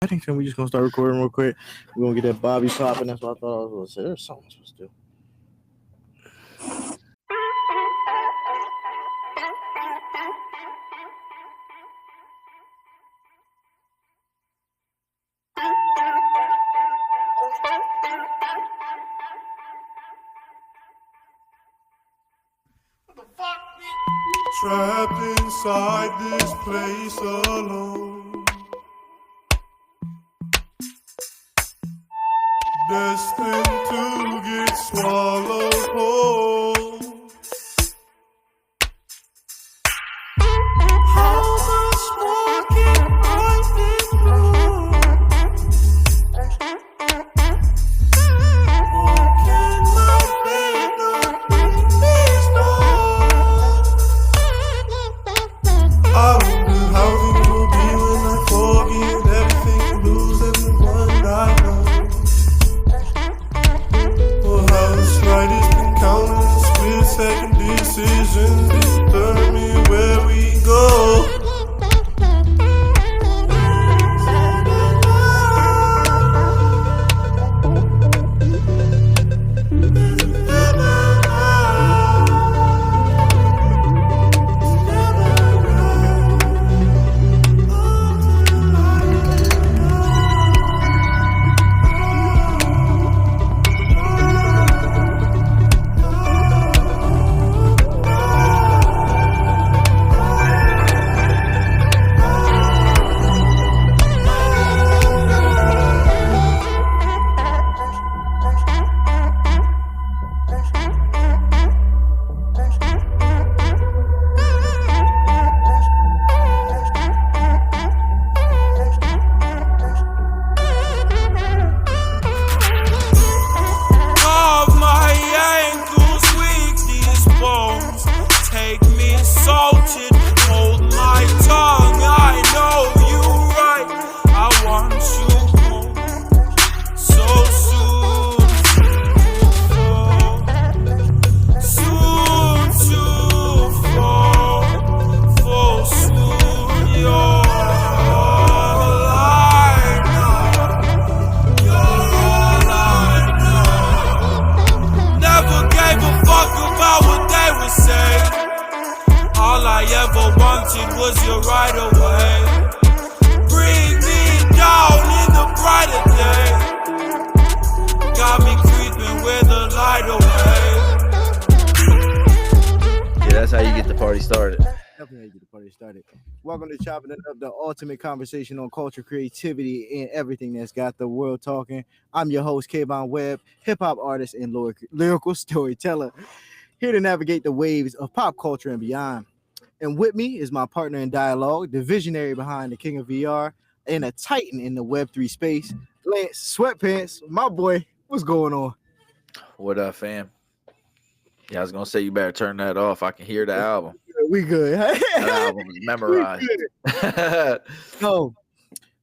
Can we just gonna start recording real quick? We're gonna get that Bobby popping. That's what I thought I was gonna say. There's something I'm supposed to do. Trapped inside this place alone, destined to get swallowed whole. How much more can I ignore? Or can my fate not bring this more? I wonder how things will be when I forget everything, lose everyone I know. Or how the slightest encounters, split-second decisions determine where we go. Carve my ankles with these bones. Take me salted, hold my tongue. I know you right. I want you home so soon. Soon to fall, for soon you're all I know. You're all I know. Never gave a fuck about what they would say. All I ever wanted was your right away. Bring me down in the brighter day. Got me creeping with the light away. Yeah, that's how you get the party started. Definitely how you get the party started. Welcome to Chopping It Up, the ultimate conversation on culture, creativity, and everything that's got the world talking. I'm your host, Kayvon Webb, hip hop artist and lyrical storyteller, here to navigate the waves of pop culture and beyond. And with me is my partner in dialogue, the visionary behind the King of VR, and a titan in the Web3 space, Lance Sweatpants. My boy, what's going on? What up, fam? Yeah, I was gonna say you better turn that off. I can hear the album. We good. That album is memorized. No,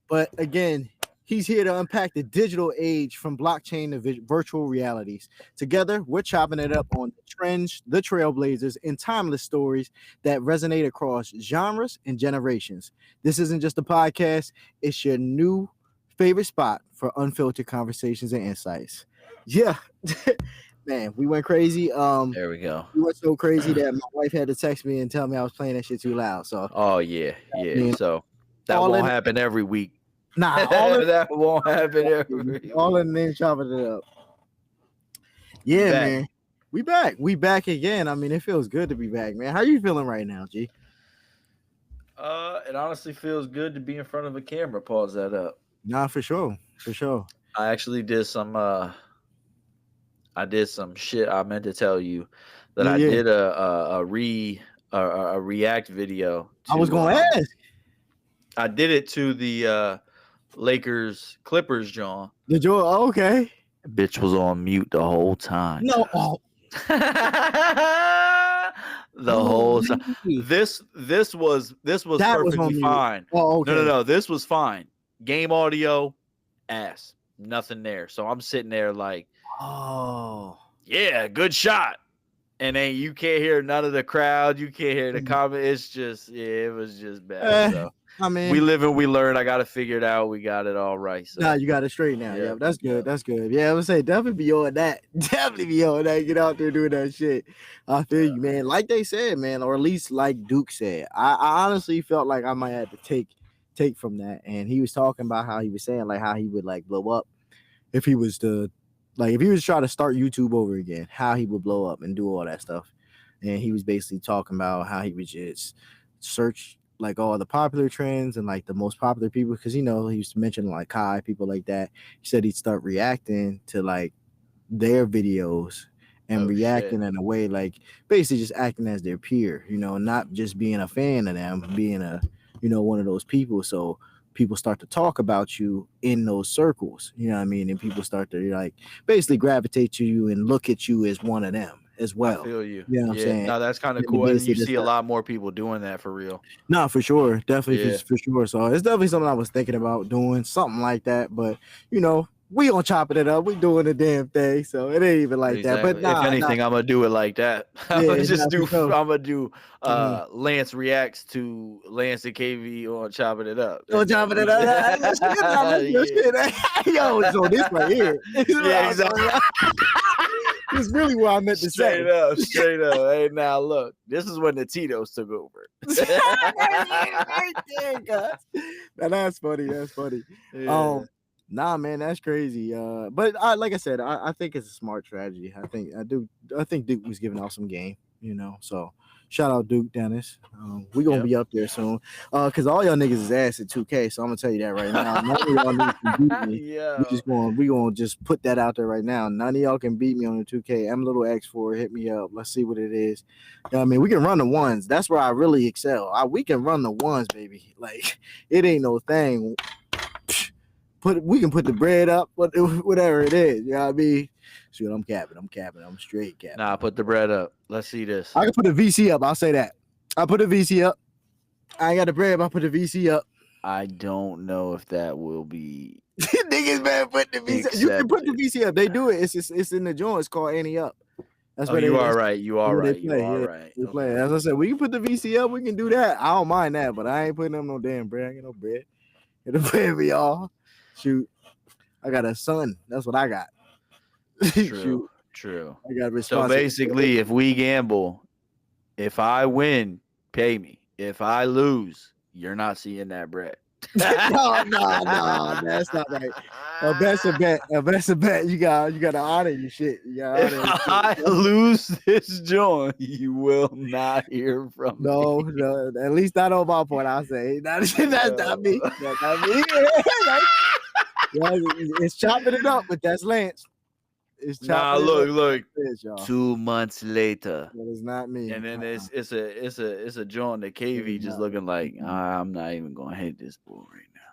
but again, he's here to unpack the digital age from blockchain to virtual realities. Together, we're chopping it up on the trends, the trailblazers, and timeless stories that resonate across genres and generations. This isn't just a podcast, it's your new favorite spot for unfiltered conversations and insights. Yeah. Man, we went crazy. There we go. We went so crazy that my wife had to text me and tell me I was playing that shit too loud. So, Oh yeah. So that all won't in- happen every week. nah, all in, That won't happen every week. all in the name chopping it up. Yeah, Back. man. We back. We back again. I mean, it feels good to be back, man. How you feeling right now, G? It honestly feels good to be in front of a camera. Pause that up. Nah, for sure. For sure. I actually did some shit I meant to tell you that I Yeah. did a react video I was to, gonna ask. I did it to the Lakers Clippers, John. Did you okay? Bitch was on mute the whole time. No. Oh, The whole time. This was That was on perfectly mute. fine. Oh, okay. No. This was fine. Game audio, ass. Nothing there. So I'm sitting there like, Oh. yeah, good shot. And then you can't hear none of the crowd. You can't hear the Mhm. comment. It's just, yeah, it was just bad. So I mean, we live and we learn. I got to figure it out. We got it all right. So nah, you got it straight now. Yeah, Yeah, that's good. yeah. That's good. Yeah, I would say definitely be on that. Definitely be on that. Get out there doing that shit. I feel you, man. Like they said, man, or at least like Duke said. I honestly felt like I might have to take from that. And he was talking about how he was saying like how he would like blow up if he was to if he was trying to start YouTube over again, how he would blow up and do all that stuff. And he was basically talking about how he would just search like all the popular trends and like the most popular people, because he used to mention like Kai, people like that. He said he'd start reacting to like their videos and reacting in a way like basically just acting as their peer, not just being a fan of them, being a one of those people. So people start to talk about you in those circles, you know what I mean? And people start to like basically gravitate to you and look at you as one of them as well. I feel you. You know what I'm saying? No, that's kind of And cool. And basically you just see a lot more people doing that for real. No, for sure. Definitely Yeah. for sure. So it's definitely something I was thinking about doing, something like that. But we gonna chop it up. We doing the damn thing. So it ain't even like that. But if anything, I'm gonna do it like that. I'm gonna do Lance reacts to Lance and KV on chopping it up. Chopping it up. Yo, so this right here. Yeah, exactly. This is really what I meant to say. Straight up. Hey, now look, this is when the Tito's took over. Right there, guys. Now that's funny. That's funny. Yeah. Nah, man, that's crazy. But like I said, I think it's a smart strategy. I think Duke was giving off some game, So shout out Duke, Dennis. We gonna be up there soon. Cause all y'all niggas is ass at 2K. So I'm gonna tell you that right now. None of y'all niggas can beat me. Yeah. We gonna just put that out there right now. None of y'all can beat me on the 2K. I'm little X4. Hit me up. Let's see what it is. I mean, we can run the ones. That's where I really excel. We can run the ones, baby. Like it ain't no thing. We can put the bread up, whatever it is. You know what I mean? Shoot, I'm capping. I'm straight capping. Nah, put the bread up. Let's see this. I can put a VC up. I'll say that. I put a VC up. I ain't got the bread, but I put the VC up. I don't know if that will be. Niggas, man, put the VC up. You can put the VC up. They do it. It's in the joint. It's called Annie Up. That's what you are right. You are right. You are right. They play. As I said, we can put the VC up. We can do that. I don't mind that, but I ain't putting up no damn bread. I ain't got no bread. Get the bread for y'all. Shoot, I got a son. That's what I got. True. I got so basically, if we gamble, if I win, pay me. If I lose, you're not seeing that bread. No, that's not right. That's a bet. That's a bet. You got to honor your shit. If I lose this joint, you will not hear from me. No, at least not on my point. I'll say that's not me. That's not me. It's chopping it up, but that's Lance. Look. 2 months later, that is not me. And then it's a joint that KV just looking like I'm not even gonna hit this bull right now.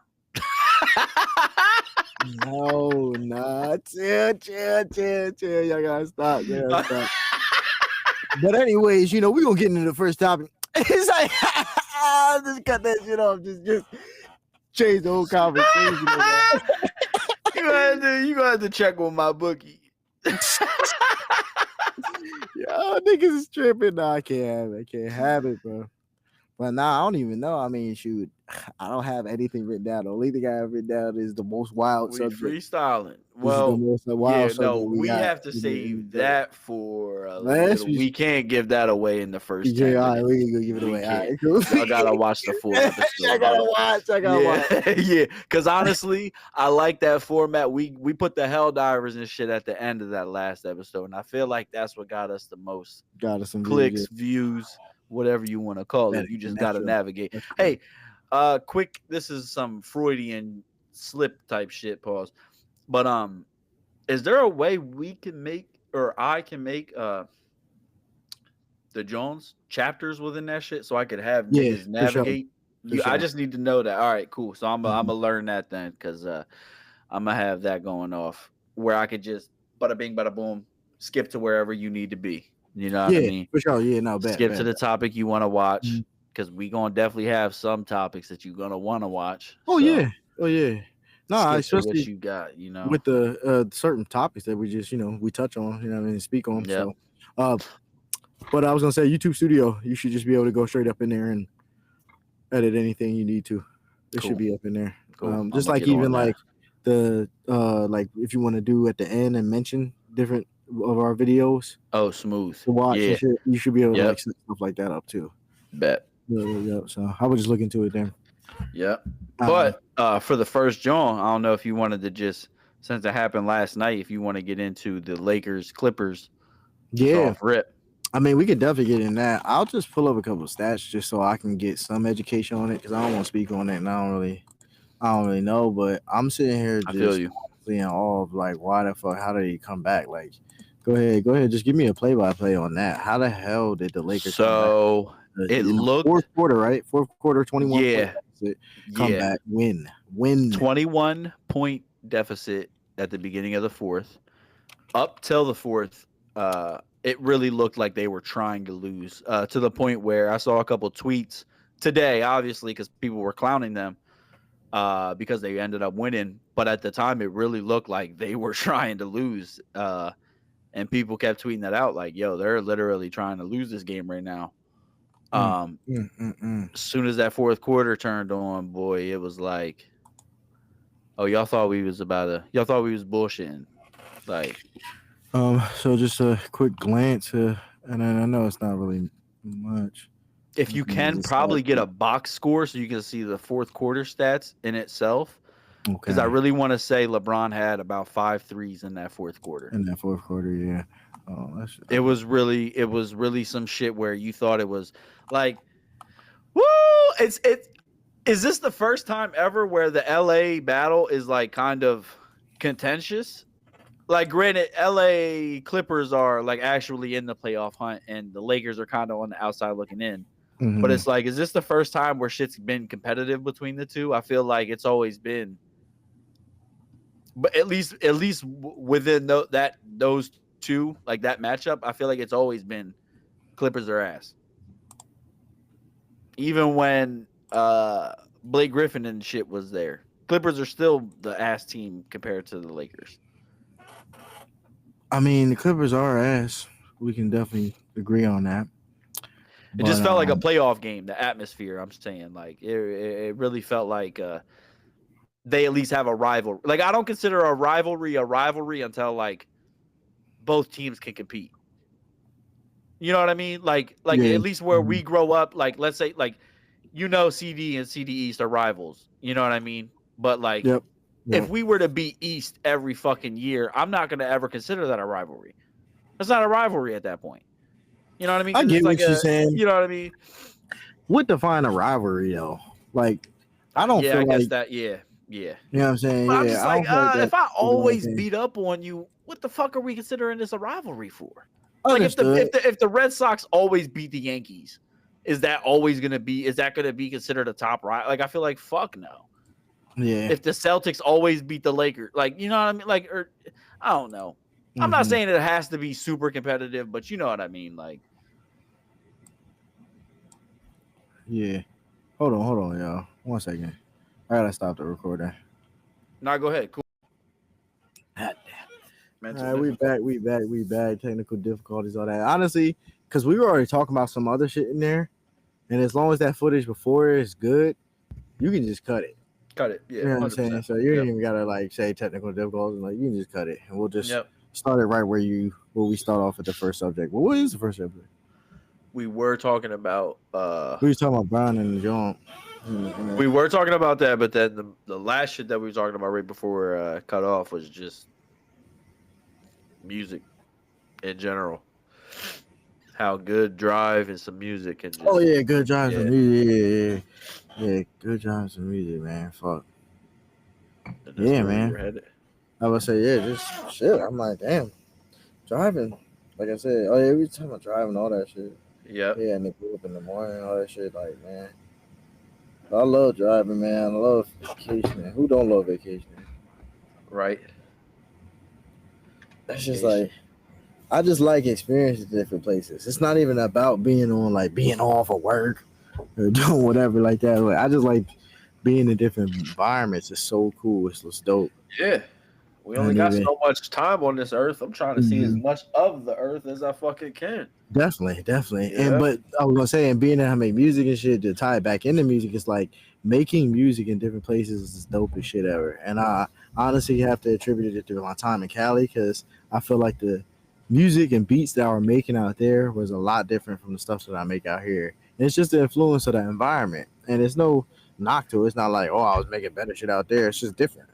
No, chill. Y'all gotta stop. But anyways, we gonna get into the first topic. It's like just cut that shit off. Just change the whole conversation. You gonna have to check on my bookie. Yo, niggas is tripping. No, I can't have it, bro. But I don't even know. I mean, shoot, I don't have anything written down. The only thing I have written down is the most wild subject. Freestyling. Well, we have to save that for we can't give that away in the first 10 all right, we can give it away. All right, cool. I gotta watch the full episode. I gotta watch. Yeah, because honestly, I like that format. We put the hell divers and shit at the end of that last episode, and I feel like that's what got us the most some clicks, views, whatever you want to call it. You just gotta navigate. Hey, quick, this is some Freudian slip type shit, pause. But is there a way we can make, or I can make the Jones chapters within that shit so I could have niggas navigate? Sure. I just need to know that. All right, cool. So I'm gonna learn that then, because I'm gonna have that going off where I could just bada bing, bada boom, skip to wherever you need to be. You know what I mean? For sure. Yeah, no, skip to the topic you want to watch, because we gonna definitely have some topics that you're gonna want to watch. Oh yeah. No, especially what you got, with the certain topics that we just, we touch on, speak on. Yep. So, but I was gonna say YouTube Studio, you should just be able to go straight up in there and edit anything you need to. It Cool. should be up in there. Cool. Just I'ma like get on even that. like the like if you want to do at the end and mention different of our videos Oh, smooth. to watch Yeah. and shit, you should be able to Yep. like set stuff like that up too. Bet. Yeah. So I would just look into it then. Yep. Um, But for the first John, I don't know if you wanted to just, since it happened last night, if you want to get into the Lakers Clippers just yeah, off rip. I mean we could definitely get in that. I'll just pull up a couple of stats just so I can get some education on it because I don't want to speak on it and I don't really know. But I'm sitting here I feel just you. in awe of like why the fuck how did he come back? Like, go ahead, just give me a play by play on that. How the hell did the Lakers come back? So it In the looked, fourth quarter, right? Fourth quarter, 21 point yeah, deficit, come yeah, back, win. 21-point deficit at the beginning of the fourth. Up till the fourth, it really looked like they were trying to lose, to the point where I saw a couple tweets today, obviously, because people were clowning them because they ended up winning. But at the time, it really looked like they were trying to lose. And people kept tweeting that out like, yo, they're literally trying to lose this game right now. As soon as that fourth quarter turned on, boy, it was like, oh, y'all thought we was bullshitting. Like, So just a quick glance, and I know it's not really much. if you can probably get a box score so you can see the fourth quarter stats in itself. Because I really want to say LeBron had about 5 threes in that fourth quarter. In that fourth quarter, yeah. Oh, it was really some shit where you thought it was like, woo! Is this the first time ever where the LA battle is like kind of contentious? Like, granted, LA Clippers are like actually in the playoff hunt, and the Lakers are kind of on the outside looking in. Mm-hmm. But it's like, is this the first time where shit's been competitive between the two? I feel like it's always been, but at least within those two, like that matchup, I feel like it's always been Clippers or ass. Even when Blake Griffin and shit was there, Clippers are still the ass team compared to the Lakers. I mean, the Clippers are ass. We can definitely agree on that. It just felt like a playoff game. The atmosphere, I'm saying, like it really felt like they at least have a rivalry. Like, I don't consider a rivalry until like both teams can compete. You know what I mean? Like Yeah. At least where we grow up, like let's say like, CD and CD East are rivals. You know what I mean? But like, Yep. if we were to beat East every fucking year, I'm not going to ever consider that a rivalry. That's not a rivalry at that point. You know what I mean? I get what you're saying. You know what I mean? What define a rivalry though? Like, I don't feel guess like that. Yeah. You know what I'm saying? But yeah, I'm just like, if I always beat up on you, what the fuck are we considering this a rivalry for? Like, if the Red Sox always beat the Yankees, is that going to be considered a top rival? Like, I feel like fuck no. Yeah. If the Celtics always beat the Lakers, like, you know what I mean? Like, or I don't know. I'm not saying it has to be super competitive, but you know what I mean? Like, yeah. Hold on, y'all. 1 second. I gotta stop the recording. No, go ahead. Cool. All right, we back. Technical difficulties, all that. Honestly, because we were already talking about some other shit in there, and as long as that footage before is good, you can just cut it. Cut it. Yeah. You know what I'm saying? So you ain't even gotta like say technical difficulties. Like, you can just cut it, and we'll just start it right where we start off at the first subject. Well, what is the first subject? We were talking about we were talking about Brown and John. We were talking about that, but then the last shit that we were talking about right before we cut off was just music in general. How good drive and some music and just, good drive and music. Yeah, good drive and music, man. Fuck. Yeah, man. I would say, just shit. I'm like, damn, driving. Like I said, every time I drive and all that shit. Yeah. Yeah, and they go up in the morning and all that shit. Like, man, I love driving, man. I love vacationing. Who don't love vacationing? Right. That's just like, I just like experiencing different places. It's not even about being off of work or doing whatever like that. Like, I just like being in different environments. It's so cool. It's dope. Yeah. We only got so much time on this earth. I'm trying to see as much of the earth as I fucking can. Definitely. Yeah. And but I was gonna say, and being that I make music and shit, to tie it back into music, it's like making music in different places is the dopest shit ever. And I honestly have to attribute it to my time in Cali, because I feel like the music and beats that I were making out there was a lot different from the stuff that I make out here. And it's just the influence of the environment. And it's no knock to it. It's not like, oh, I was making better shit out there. It's just different.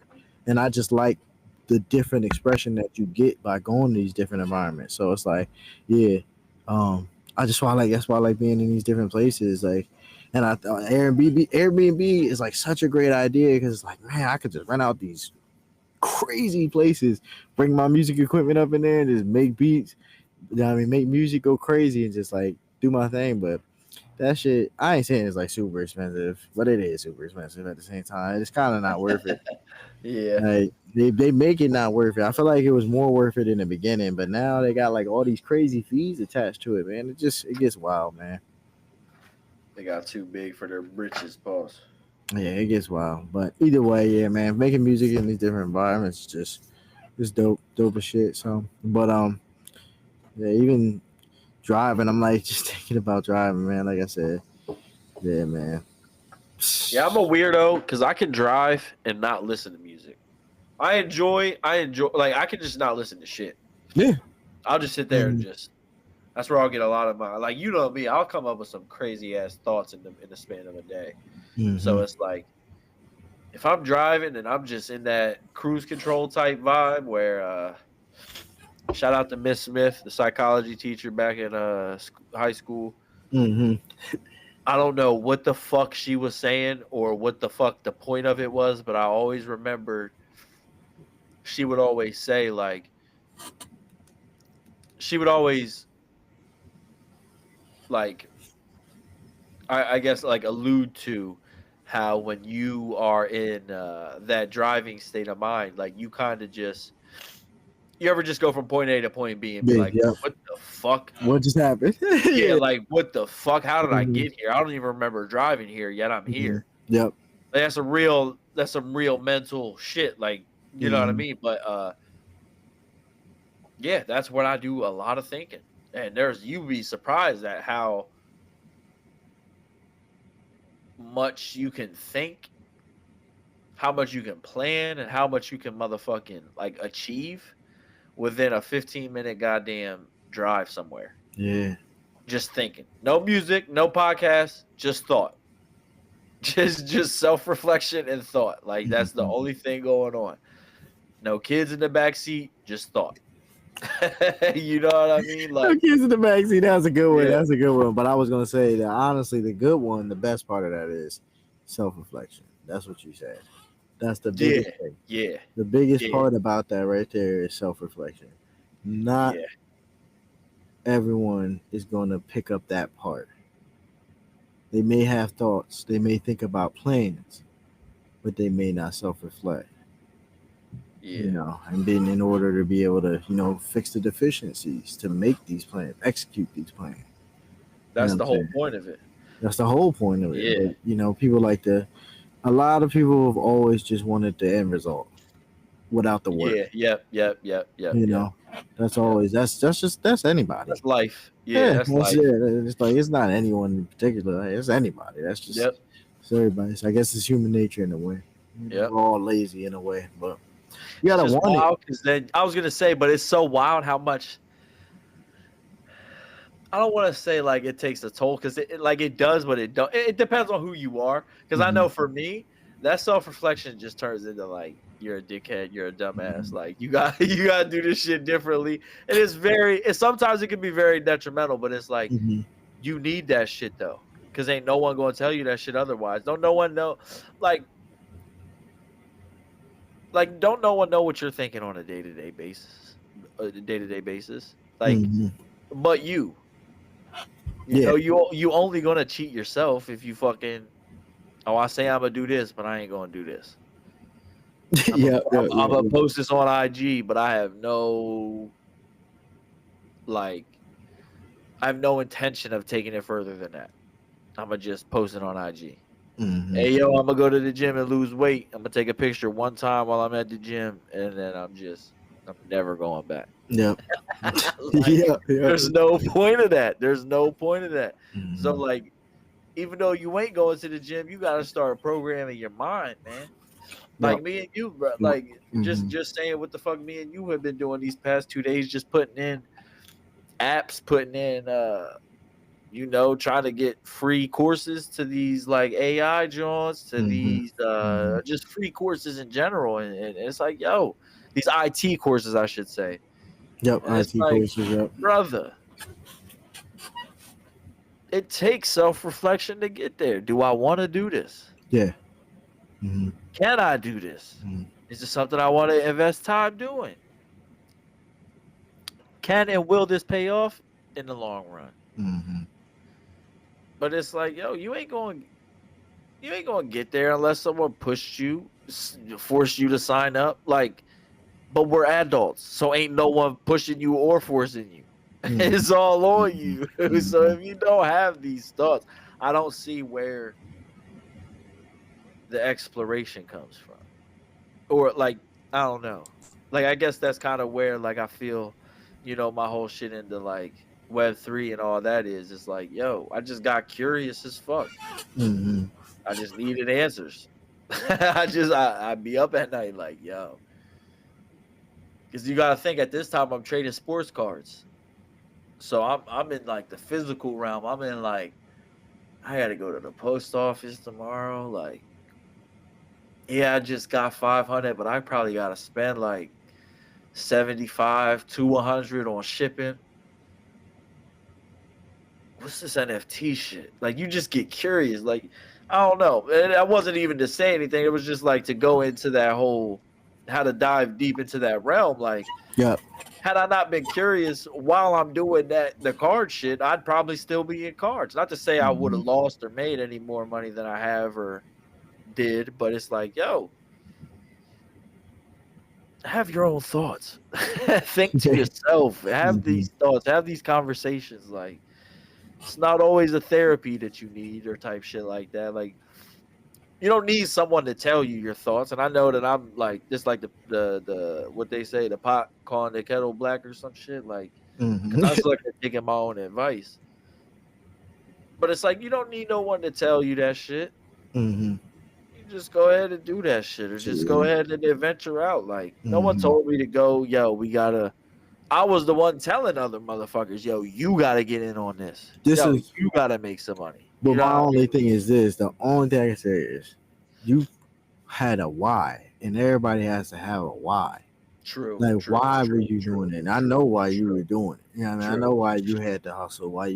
And I just like the different expression that you get by going to these different environments. So it's like, yeah, I just want like that's why I like being in these different places. Like, and I thought Airbnb is like such a great idea, because it's like, man, I could just rent out these crazy places, bring my music equipment up in there, and just make beats. You know what I mean, make music go crazy and just like do my thing. But that shit, I ain't saying it's like super expensive, but it is super expensive at the same time. It's kind of not worth it. Yeah. Like they make it not worth it. I feel like it was more worth it in the beginning, but now they got like all these crazy fees attached to it, man. It gets wild, man. They got too big for their britches, boss. Yeah, it gets wild. But either way, yeah, man, making music in these different environments is dope as shit. So, but yeah, even driving, I'm like just thinking about driving, man. Like I said, yeah, man. Yeah, I'm a weirdo because I can drive and not listen to music. I enjoy like I can just not listen to shit. Yeah, I'll just sit there and just. That's where I'll get a lot of my like, you know me. I'll come up with some crazy ass thoughts in the span of a day. So it's like, if I'm driving and I'm just in that cruise control type vibe, where shout out to Miss Smith, the psychology teacher back in high school. I don't know what the fuck she was saying or what the fuck the point of it was, but I always remembered she would always say, like, she would always, like, I guess, like, allude to how when you are in that driving state of mind, like, you kind of just, you ever just go from point A to point B and be like, yeah. what the fuck? What just happened? Yeah, like, what the fuck? How did I get here? I don't even remember driving here, yet I'm here. Yep. Like, that's some real mental shit. Like, you know what I mean? But yeah, that's what I do a lot of thinking. And you'd be surprised at how much you can think, how much you can plan, and how much you can motherfucking like achieve within a 15-minute goddamn drive somewhere. Yeah. Just thinking. No music, no podcast, just thought. Just self-reflection and thought. Like, that's the only thing going on. No kids in the back seat, just thought. You know what I mean? Like, no kids in the backseat. That's a good one. Yeah. That's a good one. But I was gonna say that honestly, the good one, the best part of that is self-reflection. That's what you said. That's the biggest thing. Yeah. The biggest part about that right there is self-reflection. Not everyone is gonna pick up that part. They may have thoughts. They may think about plans, but they may not self-reflect. Yeah. You know, and then in order to be able to, fix the deficiencies, to make these plans, execute these plans. That's the whole point of it. That's the whole point of it. Yeah. But, people a lot of people have always just wanted the end result without the work. Yep. You know, that's always, that's anybody. That's life. Yeah, that's life. It. It's like, it's not anyone in particular. It's anybody. That's just it's everybody. So I guess it's human nature in a way. Yeah. We're all lazy in a way, but you gotta want wild, it. Then I was gonna say, but it's so wild how much. I don't want to say like it takes a toll, because it does, but it don't. It depends on who you are. Because I know for me, that self-reflection just turns into like, you're a dickhead, you're a dumbass. Like, you got to do this shit differently. And sometimes it can be very detrimental, but it's like you need that shit though, because ain't no one going to tell you that shit otherwise. Don't no one know, like don't no one know what you're thinking on a day-to-day basis. Like, but you know, you only gonna cheat yourself if you fucking, I say I'm gonna do this, but I ain't gonna do this. I'm gonna post this on IG, but I have no intention of taking it further than that. I'm gonna just post it on IG. Hey, yo, I'm gonna go to the gym and lose weight. I'm gonna take a picture one time while I'm at the gym, and then I'm never going back. Yep. Like, Yeah. there's no point of that. There's no point of that. So, Mhm. like, even though you ain't going to the gym, you gotta start programming your mind, man. Like Yep. me and you, bro. Yep. Like, just saying what the fuck me and you have been doing these past 2 days, just putting in apps, putting in trying to get free courses to these like AI joints, to Mhm. these Mhm. just free courses in general. And it's like, yo, these IT courses, I should say. Yep. And it's IT like, courses. Yep. brother, it takes self-reflection to get there. Do I want to do this? Yeah. Mhm. Can I do this? Mhm. Is this something I want to invest time doing? Can and will this pay off in the long run? Mhm. But it's like, yo, you ain't gonna get there unless someone pushed you, forced you to sign up. Like, but we're adults, so ain't no one pushing you or forcing you. Mhm. It's all on Mhm. you. So Mhm. if you don't have these thoughts, I don't see where the exploration comes from. Or like, I don't know. Like, I guess that's kind of where like I feel, my whole shit into like Web3 and all that is. It's like, yo, I just got curious as fuck. Mhm. I just needed answers. I'd be up at night like, yo, because you gotta think at this time I'm trading sports cards. So I'm in like the physical realm. I'm in like I gotta go to the post office tomorrow. Like, yeah, I just got 500, but I probably gotta spend like 75 to 100 on shipping. What's this NFT shit? Like, you just get curious. Like, I don't know. And I wasn't even to say anything. It was just like to go into that whole how to dive deep into that realm. Like, Yep. had I not been curious while I'm doing the card shit, I'd probably still be in cards. Not to say I would have Mhm. lost or made any more money than I have or did, but it's like, yo, have your own thoughts. Think to yourself. Have Mhm. these thoughts. Have these conversations. Like, it's not always a therapy that you need or type shit like that. Like, you don't need someone to tell you your thoughts. And I know that I'm like just like the what they say, the pot calling the kettle black or some shit. Like, because Mhm. I was like taking my own advice. But it's like you don't need no one to tell you that shit. Mhm. You just go ahead and do that shit, or just go Shit. ahead and adventure out. Like, no one Mhm. told me to go. Yo, we gotta. I was the one telling other motherfuckers, yo, you gotta get in on this. This Yo, is, you gotta make some money. but You know my what I only mean? thing is this: the only thing I can say is you had a why, and everybody has to have a why. True, Like, true, why were true, you true, doing it? And I true, know why you true, were doing it. You know what I mean? I true. know why you had to hustle. Why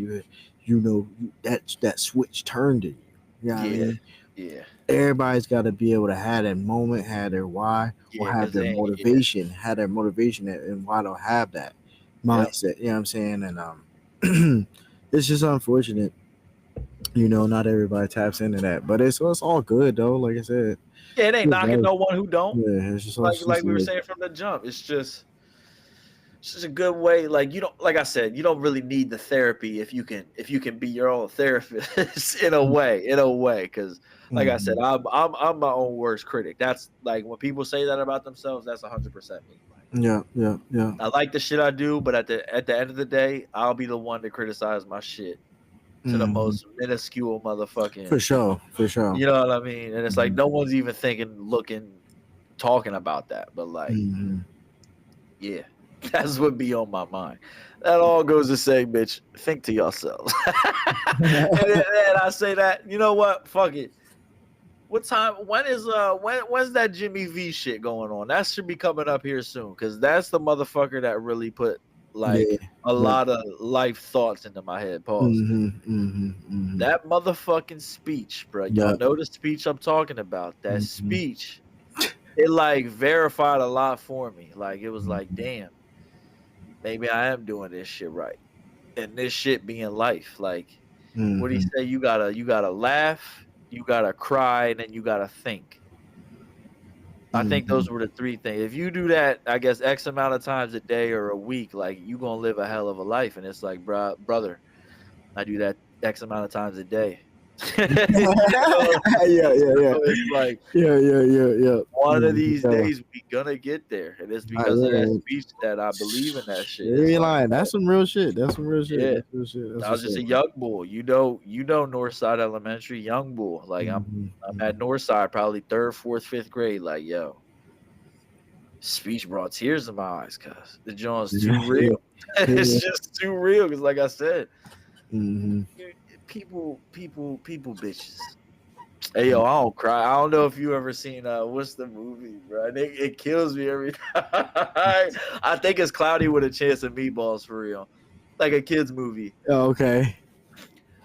that switch turned in you. You know what I Yeah, mean? yeah, Everybody's got to be able to have that moment, have their why, or yeah. have Because their they ain't. Yeah, motivation, and why don't have that yep. mindset. You know what I'm saying? And it's just unfortunate. Not everybody taps into that, but it's all good though. Like I said, Yeah, it ain't good knocking life. no one who don't. Yeah, it's just Like we were saying from the jump, it's just a good way. Like, you don't, like I said, you don't really need the therapy if you can be your own therapist in a way, because like I said, Mhm. I'm my own worst critic. That's like when people say that about themselves, that's 100% me. Like, Yeah, yeah, yeah. I like the shit I do, but at the end of the day, I'll be the one to criticize my shit to the Hmm. most minuscule For motherfucking, sure, for sure. you know what I mean? And it's like Hmm. no one's even thinking, looking, talking about that. But like, Hmm. yeah, that's what be on my mind. That all goes to say, bitch, think to yourselves. And I say that, you know what? Fuck it. What time? When's that Jimmy V shit going on? That should be coming up here soon, because that's the motherfucker that really put Yeah, like a yeah. lot of life thoughts into my head. Pause. Hmm. Hmm. Hmm. That motherfucking speech, bro. Y'all Yeah. know the speech I'm talking about. That Hmm. speech, it like verified a lot for me. Like, it was like, Hmm. damn, maybe I am doing this shit right. And this shit being life. Like, what do you Hmm. say? You gotta laugh, you gotta cry, and then you gotta think. I think Hmm. those were the three things. If you do that, I guess X amount of times a day or a week, like, you gonna live a hell of a life. And it's like, brother, I do that X amount of times a day. It's like yeah. one of these days we gonna get there, and it's because of that speech that I believe in that shit. You ain't lying. That's some real shit. That's some real shit. Yeah. That's real shit. That's I was just a young bull. You know Northside Elementary, young bull. Like I'm at Northside, probably 3rd, 4th, 5th grade. Like, yo, speech brought tears to my eyes, cuz the joint's too real. It's just too real. Because, like I said, people, bitches. Hey, yo, I don't cry. I don't know if you ever seen what's the movie, bro? It kills me every time. I think it's Cloudy with a Chance of Meatballs, for real, like a kids movie. Oh, okay.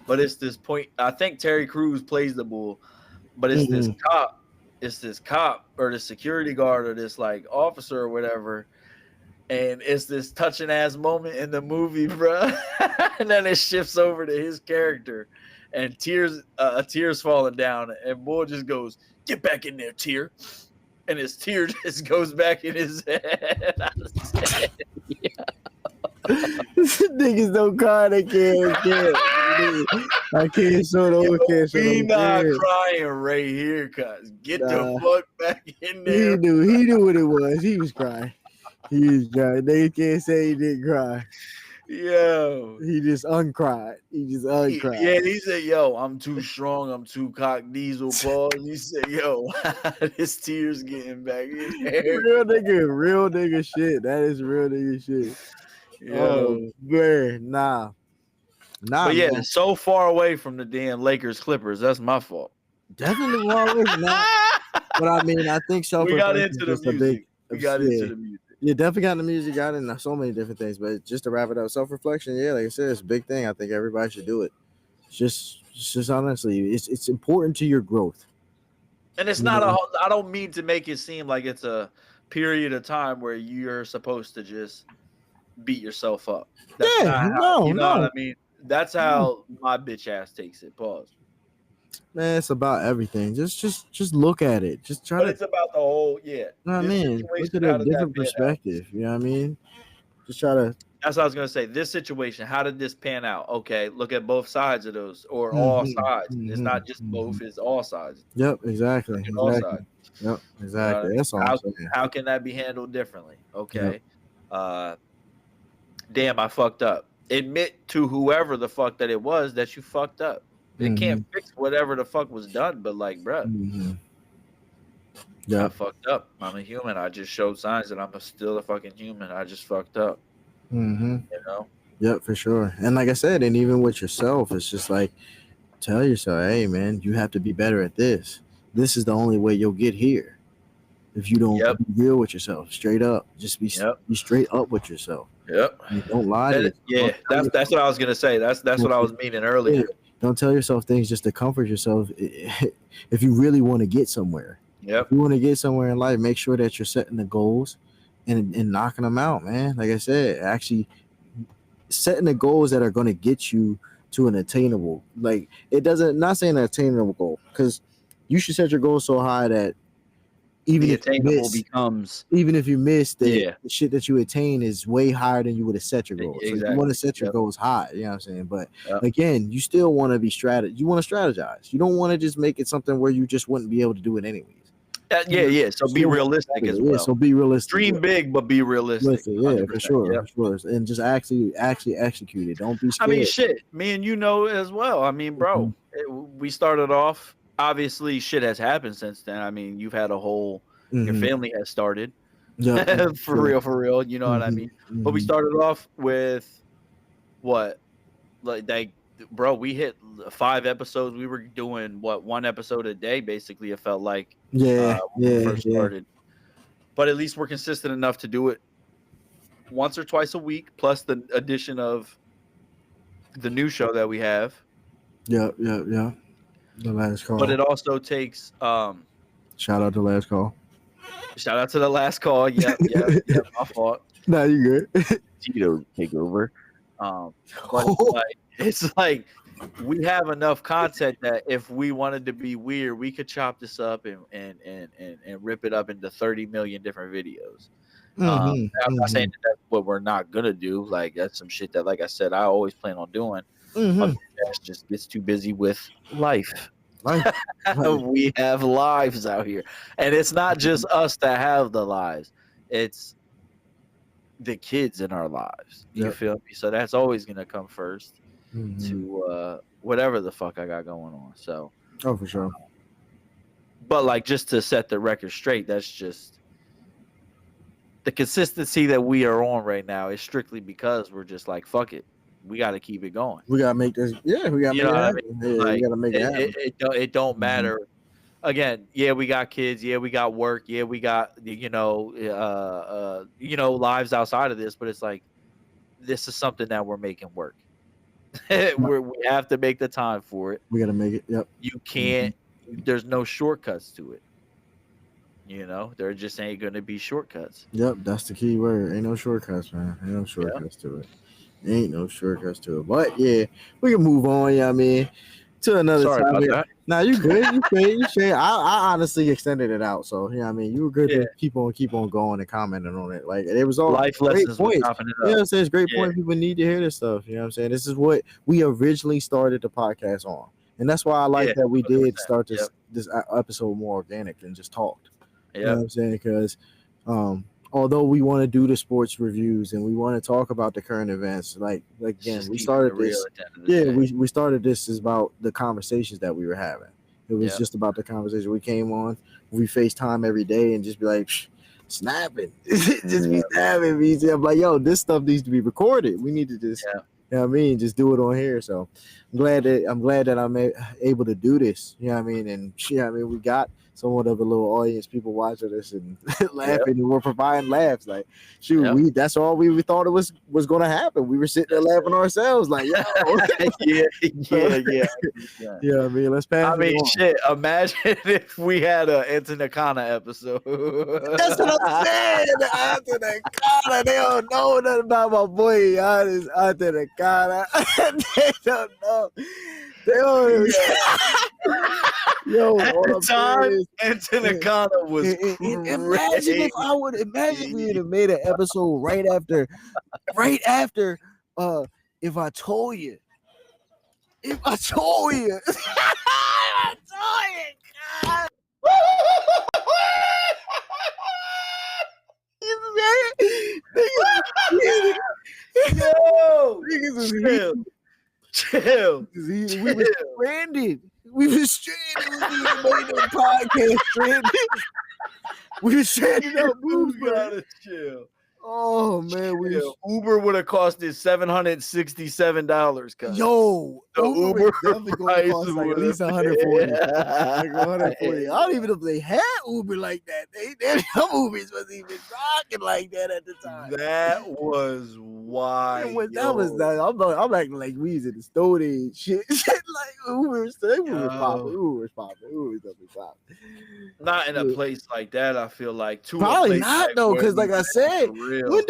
But it's this point. I think Terry Crews plays the bull, but it's this cop. It's this cop or the security guard or this like officer or whatever. And it's this touching ass moment in the movie, bro. And then it shifts over to his character, and tears falling down, and Bull just goes, "Get back in there, Tear," and his tear just goes back in his head. Niggas don't cry. They can't. I can't show the can't show We not crying right here, cuz get the fuck back in there. He knew what it was. He was crying. He was crying. They can't say he didn't cry. Yo, he just uncried. Yeah, he said, "Yo, I'm too strong. I'm too cock diesel." Paul. He said, "Yo, his tears getting back in there." Real nigga shit. That is real nigga shit. Yo, man, nah. But yeah, man. So far away from the damn Lakers Clippers. That's my fault. Definitely far away from that. But I mean, I think we got into the music. Into the music. Yeah, definitely got into music, got into so many different things. But just to wrap it up, self-reflection, yeah, like I said, it's a big thing. I think everybody should do it. It's just honestly, it's important to your growth. And it's not I don't mean to make it seem like it's a period of time where you're supposed to just beat yourself up. That's you know what I mean? That's how my bitch ass takes it. Pause. Man, it's about everything. Just look at it. Just try. But it's about the whole, yeah. You know what I mean? Look at a different perspective. You know what I mean? Just try to. That's what I was gonna say. This situation, how did this pan out? Okay, look at both sides of those, or all sides. It's not just both; it's all sides. Yep, exactly. All sides. Yep, exactly. That's all. How can that be handled differently? Okay. Yep. Damn, I fucked up. Admit to whoever the fuck that it was that you fucked up. It can't fix whatever the fuck was done, but like, bruh, I fucked up. I'm a human. I just showed signs that I'm still a fucking human. I just fucked up. You know? Yep, for sure. And like I said, and even with yourself, it's just like, tell yourself, hey, man, you have to be better at this. This is the only way you'll get here. If you don't be real with yourself, straight up, just be straight up with yourself. Yep. You don't lie to yourself. Yeah, that's what I was gonna say. That's what I was meaning earlier. Yeah. Don't tell yourself things just to comfort yourself. If you really want to get somewhere, if you want to get somewhere in life, make sure that you're setting the goals and knocking them out, man. Like I said, actually setting the goals that are going to get you to an attainable. Like not saying an attainable goal, because you should set your goals so high that even if you miss, the shit that you attain is way higher than you would have set your goals. Exactly. So you want to set your goals high, you know what I'm saying? But again, you still want to be you want to strategize. You don't want to just make it something where you just wouldn't be able to do it anyways. So be realistic as well. Yeah, so be realistic. Dream big, but be realistic. Yeah, for sure. And just actually execute it. Don't be scared. I mean, shit. Me and you know as well. I mean, bro, we started off. Obviously, shit has happened since then. I mean, you've had a whole. Your family has started. Yeah, for real. You know what I mean? But we started off with what, like, bro. We hit 5 episodes. We were doing one episode a day. Basically, it felt like when we first started. But at least we're consistent enough to do it once or twice a week, plus the addition of the new show that we have. Yeah. The Last Call. But it also takes shout out to Last Call. Shout out to the Last Call. Yeah, my fault. Nah, you good. Tito take over. But it's like we have enough content that if we wanted to be weird, we could chop this up and rip it up into 30 million different videos. I'm not saying that's what we're not gonna do. Like, that's some shit that, like I said, I always plan on doing. Mm-hmm. Ass just gets too busy with life. Life. We have lives out here, and it's not just us that have the lives. It's the kids in our lives. You Yep. feel me? So that's always gonna come first Mm-hmm. to whatever the fuck I got going on. So, Oh, for sure. but like just to set the record straight, that's just the consistency that we are on right now is strictly because we're just like fuck it, we got to keep it going. We gotta make this. Yeah, we gotta You make know it what I happen. mean? Yeah, we Like gotta make it happen. it don't Mhm. matter. Again, yeah, we got kids, yeah, we got work, yeah, we got lives outside of this, but it's like this is something that we're making work. We have to make the time for it. We gotta make it. Yep. You can't. There's no shortcuts to it. There just ain't gonna be shortcuts. Yep. That's the key word. Ain't no shortcuts, man. Ain't no shortcuts to it. Ain't no shortcuts to it. But yeah, we can move on. Yeah, I mean, to another Sorry about topic. that. Nah, you good. You good. You straight. I honestly extended it out. So yeah, I mean, you were good Yeah. to keep on going and commenting on it. Like it was all Life great lessons with points. Choppin' It You know what Up. I'm saying? It's great Yeah. point. People need to hear this stuff. You know what I'm saying? This is what we originally started the podcast on. And that's why I like Yeah, that we did 100%. start Yep. this episode more organic and just talked. You know Yeah. what I'm saying? Because although we want to do the sports reviews and we want to talk about the current events, like again, Just we keeping started it real this. at the end of the Yeah, day. we started this is about the conversations that we were having. It was Yep. just about the conversation. We came on, we FaceTime every day and just be like, snapping. Just be snapping. I'm like, yo, this stuff needs to be recorded. We need to just, Yeah. you know what I mean, just do it on here. So I'm glad that I'm able to do this. You know what I mean? And yeah, I mean, we got somewhat of a little audience, people watching us and laughing, and we're providing laughs. Like, shoot, Yep. that's all we thought it was going to happen. We were sitting there laughing ourselves, like, yo, yeah. yeah. I mean, let's pass. I mean, shit. Imagine if we had a Antanakana episode. That's what I'm saying. Antanakana, they don't know nothing about my boy Giannis Antanakana. They don't know. They don't. Yo, At the time, Antanakana was imagine if we would have made an episode right after if I told you. If I told you. God. Yo, niggas chill. We were stranded. We were stranded. We made the podcast stranded. We were stranded up. You gotta chill. Oh man, Uber would have costed $767. Yo, the Uber definitely price cost like at would least have 140. been- Like 140. I don't even know if they had Uber like that. Them Ubers wasn't even rocking like that at the time. That was wild. I'm acting like we was in the Stone Age shit. Like Uber was popping. Uber was definitely popping. Not in a place like that. I feel like too. Probably not though, because like I said, for real. when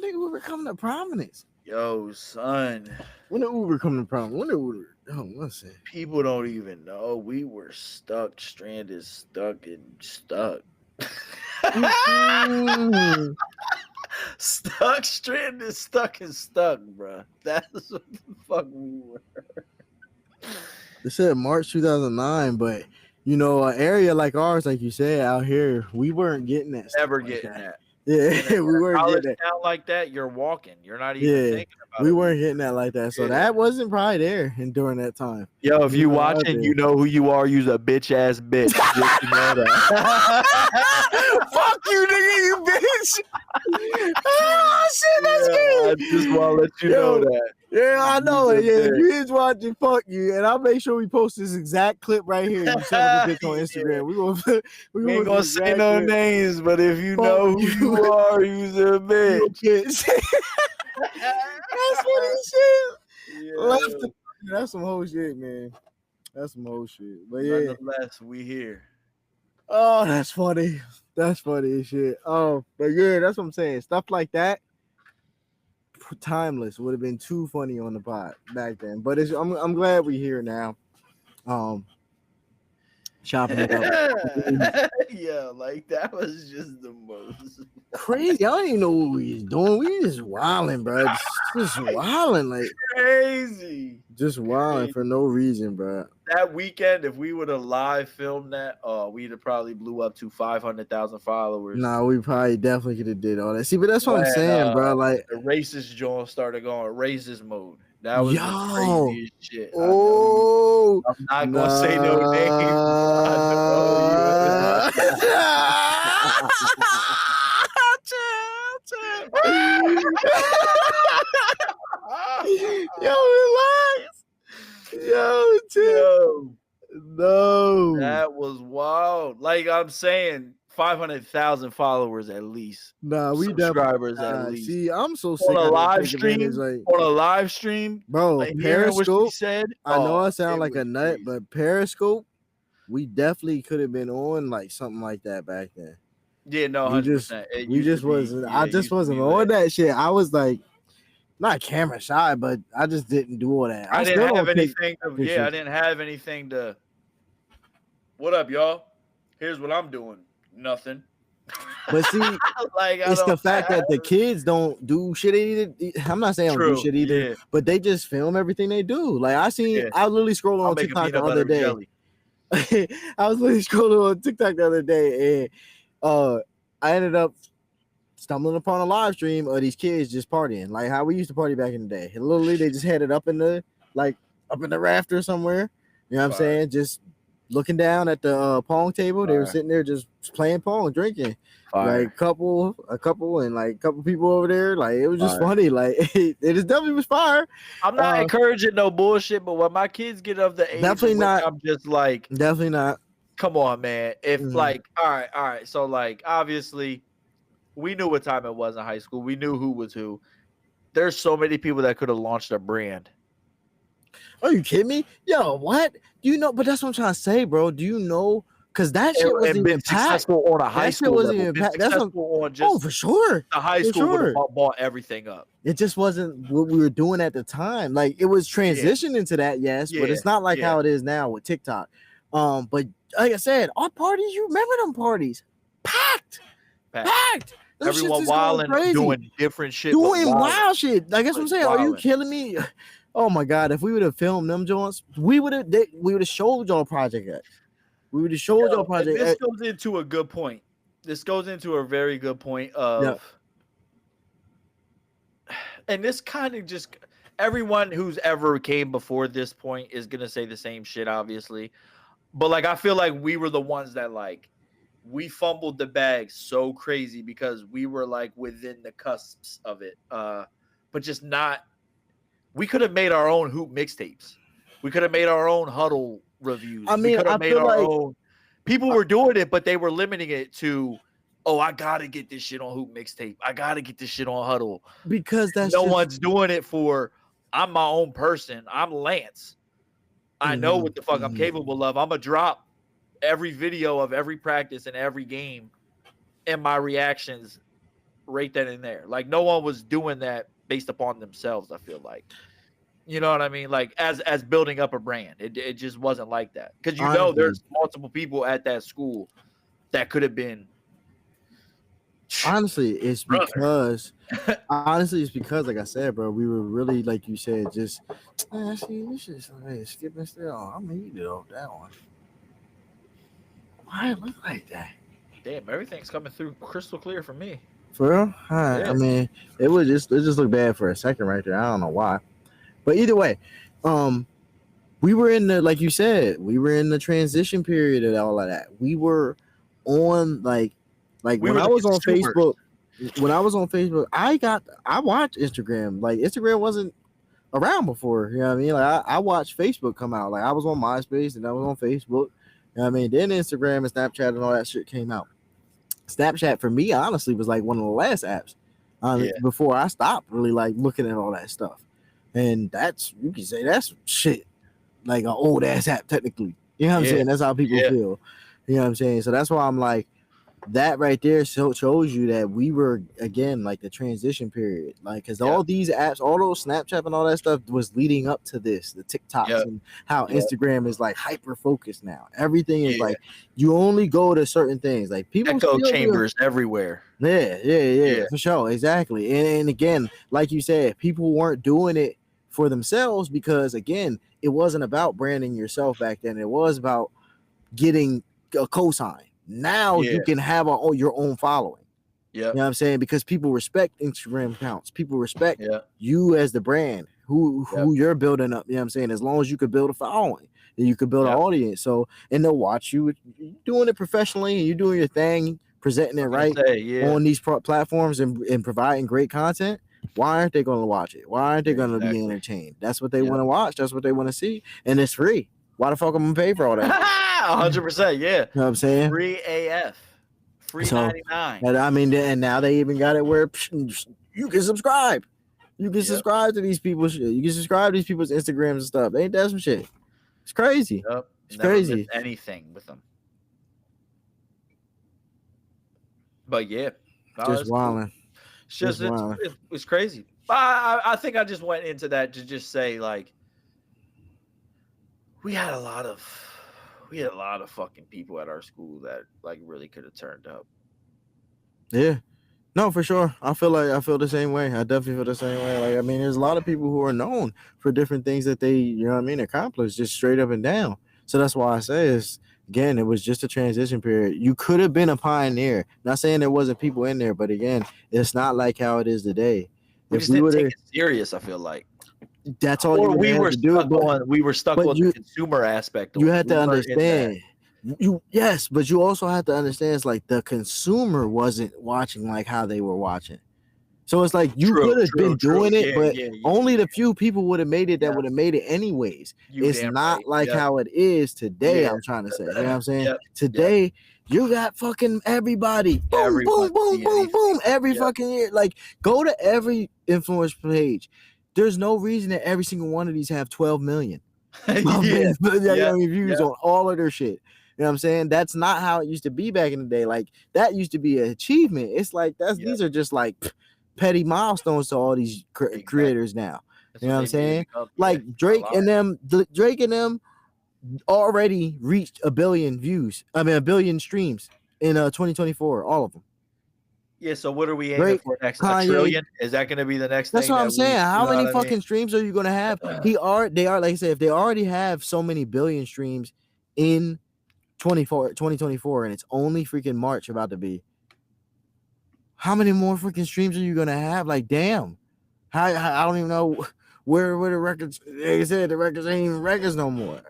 did Uber come to prominence? Yo, son. When did Uber come to prominence? Let's see. People don't even know we were stuck, stranded, stuck. Stuck, stranded, stuck, bro. That's what the fuck we were. They said March 2009, but an area like ours, like you said, out here, we weren't getting that. Never getting that. Yeah, we weren't getting that. Town like that, you're walking. You're not even thinking about it. We weren't getting that like that. So that wasn't probably there during that time. Yo, if you watching, you know who you are. You's a bitch ass bitch. Just you know that. Fuck you, nigga, you bitch. Oh shit, that's good. I just want to let you know that. Yeah, I know it. Yeah, if you is watching, fuck you. And I'll make sure we post this exact clip right here. You son of a bitch on Instagram. We ain't gonna say no names, but if you know who you are, you's a bitch. That's funny shit. Yeah. That's some whole shit, man. That's some whole shit. But yeah. Nonetheless, we here. Oh, that's funny. That's funny as shit. Oh, but yeah, that's what I'm saying. Stuff like that. Timeless would have been too funny on the pod back then, but I'm glad we're here now. Chopping it up. Yeah, like that was just the most crazy. I don't even know what we was doing. We just wilding, bro. Just wilding, like Crazy. just wilding for no reason, bro. That weekend, if we would have live filmed that, we'd have probably blew up to 500,000 followers. Nah, we probably definitely could have did all that. See, but that's what I'm saying, bro. Like the racist John started going racist mode. That was the yo, craziest shit. oh, I'm not gonna say no names. I know Yo, relax. Yo, chill. No, that was wild. Like I'm saying, 500,000 followers at least. Nah, we subscribers at least. See, I'm so sick on a of live stream. like, on a live stream, bro. like Periscope said. I know I sound like a nut, crazy. But Periscope, we definitely could have been on like something like that back then. Yeah, no, 100%. We just wasn't. I just wasn't on that shit. I was like, not camera shy, but I just didn't do all that. I didn't have anything. I didn't have anything to. What up, y'all? Here's what I'm doing. Nothing. But see, like, it's the fact that the kids don't do shit either. I'm not saying don't do shit either, but they just film everything they do. Like I literally scrolling on TikTok the other day. I was literally scrolling on TikTok the other day, and I ended up stumbling upon a live stream of these kids just partying, like how we used to party back in the day. And literally, they just had it up in the rafter somewhere. You know what I'm saying? Just looking down at the pong table. They were sitting there just playing pong, drinking. Like a couple and like a couple people over there. Like it was just funny. Like it definitely was fire. I'm not encouraging no bullshit, but when my kids get of the age, definitely not. I'm just like, definitely not. Come on, man. If like, all right. So like, obviously, we knew what time it was in high school. We knew who was who. There's so many people that could have launched a brand. Are you kidding me? Yo, what? Do you know? But that's what I'm trying to say, bro. Do you know? Because that shit wasn't even successful on a high school level. That's on just for sure. The high school would have bought everything up. It just wasn't what we were doing at the time. Like it was transitioning into that, yes, but it's not like how it is now with TikTok. But like I said, our parties, you remember them parties? Packed. Everyone wild and doing different shit. Doing wild shit. Like that's what I'm saying. Are you killing me? Oh my god! If we would have filmed them joints, we would have showed y'all Project X. We would have showed y'all Project X. This goes into a good point. This goes into a very good point of, and this kind of just everyone who's ever came before this point is gonna say the same shit, obviously. But like, I feel like we were the ones that like we fumbled the bag so crazy because we were like within the cusps of it, but just not. We could have made our own hoop mixtapes. We could have made our own huddle reviews. I mean, we could have made our own. People were doing it, but they were limiting it to, oh, I gotta get this shit on hoop mixtape. I gotta get this shit on huddle because that's no one's doing it for. I'm my own person. I'm Lance. I know what the fuck I'm capable of. I'm gonna drop every video of every practice and every game, and my reactions right then and there. Like no one was doing that based upon themselves. I feel like, you know what I mean? Like as building up a brand, it just wasn't like that. Because there's multiple people at that school that could have been. Honestly, it's because like I said, bro, we were really, like you said, just see this shit skipping still. I'm gonna eat it off that one. Why it look like that? Damn, everything's coming through crystal clear for me. For real? I mean, it just looked bad for a second right there. I don't know why. But either way, we were in the, like you said, we were in the transition period and all of that. We were on like when I was on Facebook. When I was on Facebook, I watched Instagram. Like Instagram wasn't around before. You know what I mean? Like I watched Facebook come out. Like I was on MySpace and I was on Facebook. You know what I mean? Then Instagram and Snapchat and all that shit came out. Snapchat for me, honestly, was like one of the last apps before I stopped really like looking at all that stuff. And you can say that's shit, like an old ass app technically. You know what I'm saying? That's how people feel. You know what I'm saying? So that's why I'm like, that right there shows you that we were again like the transition period, like because all these apps, all those Snapchat and all that stuff was leading up to this, the TikToks and how Instagram is like hyper focused now. Everything is like you only go to certain things, like people echo chambers everywhere. Yeah, for sure, exactly. And again, like you said, people weren't doing it for themselves because again, it wasn't about branding yourself back then. It was about getting a cosign. Now you can have your own following. Yeah, you know what I'm saying, because people respect Instagram accounts. People respect you as the brand, who you're building up. You know what I'm saying? As long as you could build a following, then you could build an audience. So and they'll watch you doing it professionally, and you're doing your thing, presenting it right on these platforms and providing great content. Why aren't they going to watch it? Why aren't they going to be entertained? That's what they want to watch. That's what they want to see, and it's free. Why the fuck am I gonna pay for all that? 100%, yeah. You know what I'm saying? Free AF. Free so, 99. And I mean, and now they even got it where you can subscribe. You can subscribe to these people's shit. You can subscribe to these people's Instagrams and stuff. Ain't that some shit? It's crazy. Yep. It's Never crazy. Anything with them. But yeah. Just wilding. It's crazy. I think I just went into that to just say, like, we had a lot of fucking people at our school that like really could have turned up. Yeah. No, for sure. I feel the same way. I definitely feel the same way. Like, I mean, there's a lot of people who are known for different things that they, you know what I mean, accomplish just straight up and down. So that's why I say again, it was just a transition period. You could have been a pioneer. Not saying there wasn't people in there, but again, it's not like how it is today. We just didn't take it serious, I feel like. That's all you had to do. We were stuck on the consumer aspect. You had to understand. But you also have to understand it's like the consumer wasn't watching like how they were watching. So it's like you could have been doing it, but only the few people would have made it that would have made it anyways. It's not like how it is today, I'm trying to say. You know what I'm saying? Today, you got fucking everybody. Boom, boom, boom, boom, boom. Every fucking year. Like, go to every influencer page. There's no reason that every single one of these have 12 million views on all of their shit. You know what I'm saying? That's not how it used to be back in the day. Like, that used to be an achievement. It's like these are just like petty milestones to all these creators now. You know what I'm saying? Like Drake and them already reached 1 billion views. I mean, 1 billion streams in 2024, all of them. Yeah, so what are we aiming for next? A trillion? Is that going to be the next thing? That's what I'm saying. How many fucking streams are you going to have? They are, like I said, if they already have so many billion streams in 2024, and it's only freaking March about to be, how many more freaking streams are you going to have? Like, damn. I don't even know where the records, like I said, the records ain't even records no more.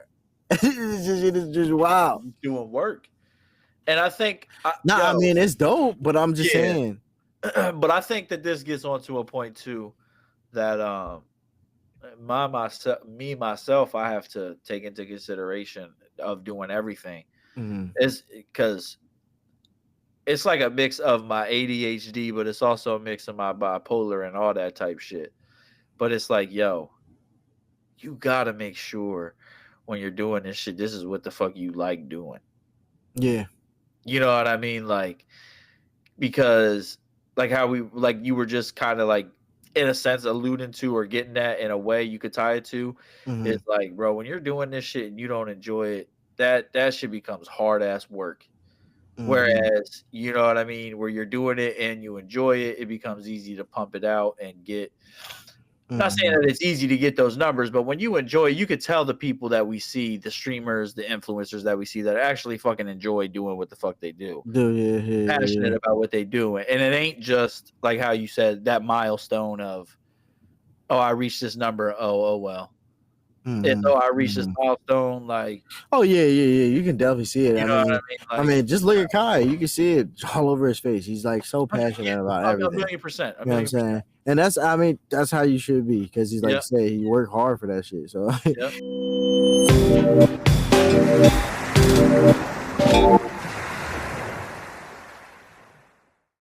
It's just wow. Doing work. And I think I mean it's dope, but I'm just saying. But I think that this gets onto a point too that myself I have to take into consideration of doing everything is because it's like a mix of my ADHD, but it's also a mix of my bipolar and all that type shit. But it's like, yo, you gotta make sure when you're doing this shit, this is what the fuck you like doing. Yeah. You know what I mean? Like, because like how you were just kind of like, in a sense, alluding to or getting that in a way you could tie it to. It's like, bro, when you're doing this shit and you don't enjoy it, that shit becomes hard ass work. Whereas, you know what I mean? Where you're doing it and you enjoy it, it becomes easy to pump it out and get. Not saying that it's easy to get those numbers, but when you enjoy, you could tell the people that we see, the streamers, the influencers that we see that actually fucking enjoy doing what the fuck they do. Passionate about what they do. And it ain't just like how you said that milestone of, oh, I reached this number. Oh, well. And I reached this milestone, like, oh yeah, you can definitely see it. You know what I mean? Like, I mean, just look at Kai. You can see it all over his face. He's like so passionate about everything. 1,000,000%. You know what I'm saying? And that's how you should be, because he's like say he worked hard for that shit. So.